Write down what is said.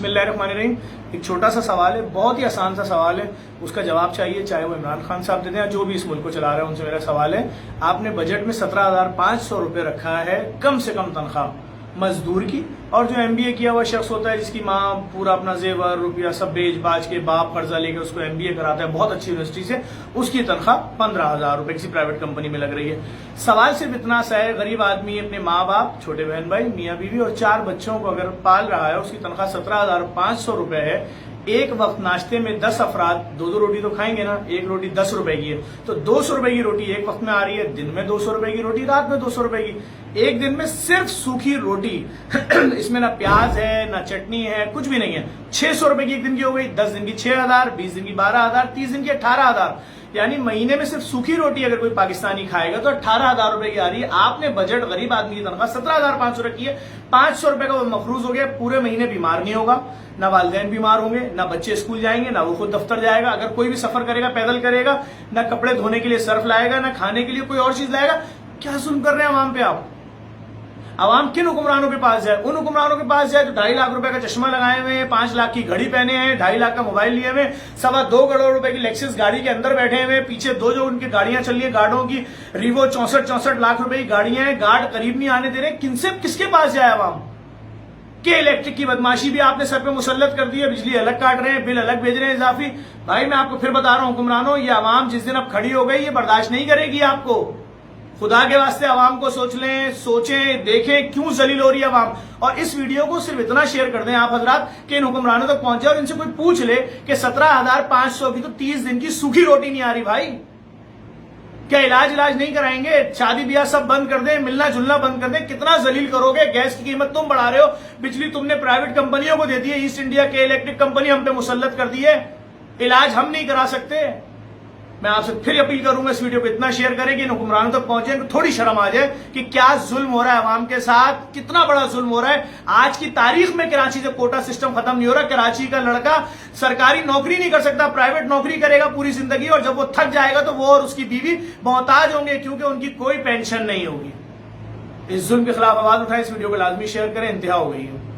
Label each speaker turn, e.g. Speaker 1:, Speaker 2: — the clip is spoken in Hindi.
Speaker 1: बिस्मिल्लाहिर्रहमानिर्रहीम। एक छोटा सा सवाल है, बहुत ही आसान सा सवाल है, उसका जवाब चाहिए, चाहे वो इमरान खान साहब देते हैं जो भी इस मुल्क को चला रहे हैं उनसे मेरा सवाल है। आपने बजट में 17,500 रुपये रखा है कम से कम तनख्वाह मजदूर की, और जो MBA किया हुआ शख्स होता है जिसकी माँ पूरा अपना जेवर रुपया सब बेच बाज के बाप कर्जा लेके उसको MBA कराता है बहुत अच्छी यूनिवर्सिटी से, उसकी तनख्वाह 15,000 रुपए किसी प्राइवेट कंपनी में लग रही है। सवाल सिर्फ इतना सा है, गरीब आदमी अपने माँ बाप, छोटे बहन भाई, मियाँ बीवी और 4 बच्चों को अगर पाल रहा है, उसकी तनख्वाह 17,500 रुपए है। एक वक्त नाश्ते में 10 अफराद 2-2 रोटी तो खाएंगे ना, एक रोटी 10 रुपए की है, तो 200 रुपए की रोटी एक वक्त में आ रही है, दिन में 200 रुपए की रोटी, रात में 200 रुपए की। एक दिन में सिर्फ सूखी रोटी इसमें ना प्याज है ना चटनी है, कुछ भी नहीं है, 600 रुपए की एक दिन की हो गई। 10 दिन की 6,000, 20 दिन की 12,000, 30 दिन की 18,000, यानी महीने में सिर्फ सूखी रोटी अगर कोई पाकिस्तानी खाएगा तो 18,000 रुपए की आ रही है। आपने बजट गरीब आदमी की तनख्वाह 17,500 रखी है, 500 रुपए का वो मफरूज हो गया, पूरे महीने बीमार नहीं होगा, ना वालिदैन बीमार होंगे, ना बच्चे स्कूल जाएंगे, ना वो खुद दफ्तर जाएगा, अगर कोई भी सफर करेगा पैदल करेगा, ना कपड़े धोने के लिए सर्फ लाएगा, ना खाने के लिए कोई और चीज लाएगा। क्या जुल्म कर रहे हैं अवाम पे आप? अवाम किन हुक्मरानों के पास जाए? उन हुक्मरानों के पास जाए जो 2.5 लाख रुपए का चश्मा लगाए हुए हैं, 5 लाख की घड़ी पहने हैं, 2.5 लाख का मोबाइल लिए हुए, 2.25 करोड़ रुपए की लेक्सिस गाड़ी के अंदर बैठे हुए, पीछे 2 जो उनकी गाड़ियां चल रही है गार्डों की, रिवो 64 लाख रुपए की गाड़ियां हैं, गार्ड करीब नहीं आने दे रहे। किसके पास जाए अवाम? के इलेक्ट्रिक की बदमाशी भी आपने सर पे मुसल्लत कर दी है, बिजली अलग काट रहे हैं, बिल अलग भेज रहे हैं इजाफी। भाई मैं आपको फिर बता रहा हूं हुक्मरानों, ये अवाम जिस दिन अब खड़ी हो गई ये बर्दाश्त नहीं करेगी आपको। खुदा के वास्ते अवाम को सोच लें, सोचें, देखें क्यों जलील हो रही है अवाम। और इस वीडियो को सिर्फ इतना शेयर कर दें आप हजरात कि इन हुक्मरानों तक पहुंचे और इनसे कोई पूछ ले कि 17,500 की तो 30 दिन की सूखी रोटी नहीं आ रही भाई। क्या इलाज नहीं कराएंगे? शादी ब्याह सब बंद कर दें, मिलना जुलना बंद कर दें? कितना जलील करोगे? गैस की कीमत तुम बढ़ा रहे हो, बिजली तुमने प्राइवेट कंपनियों को दे दी है, ईस्ट इंडिया के इलेक्ट्रिक कंपनी हम पे मुसल्लत कर दी है, इलाज हम नहीं करा सकते। मैं आपसे फिर अपील करूंगा इस वीडियो को इतना शेयर करें कि इन हुक्मरानों तक पहुंचे, थोड़ी शर्म आ जाए कि क्या जुल्म हो रहा है अवाम के साथ, कितना बड़ा जुल्म हो रहा है। आज की तारीख में कराची से कोटा सिस्टम खत्म नहीं हो रहा। कराची का लड़का सरकारी नौकरी नहीं कर सकता, प्राइवेट नौकरी करेगा पूरी जिंदगी, और जब वो थक जाएगा तो वो और उसकी बीवी मोहताज होंगे क्योंकि उनकी कोई पेंशन नहीं होगी। इस जुल्म के खिलाफ आवाज उठाएं, इस वीडियो को लाजमी शेयर करें, इंतहा हो गई है।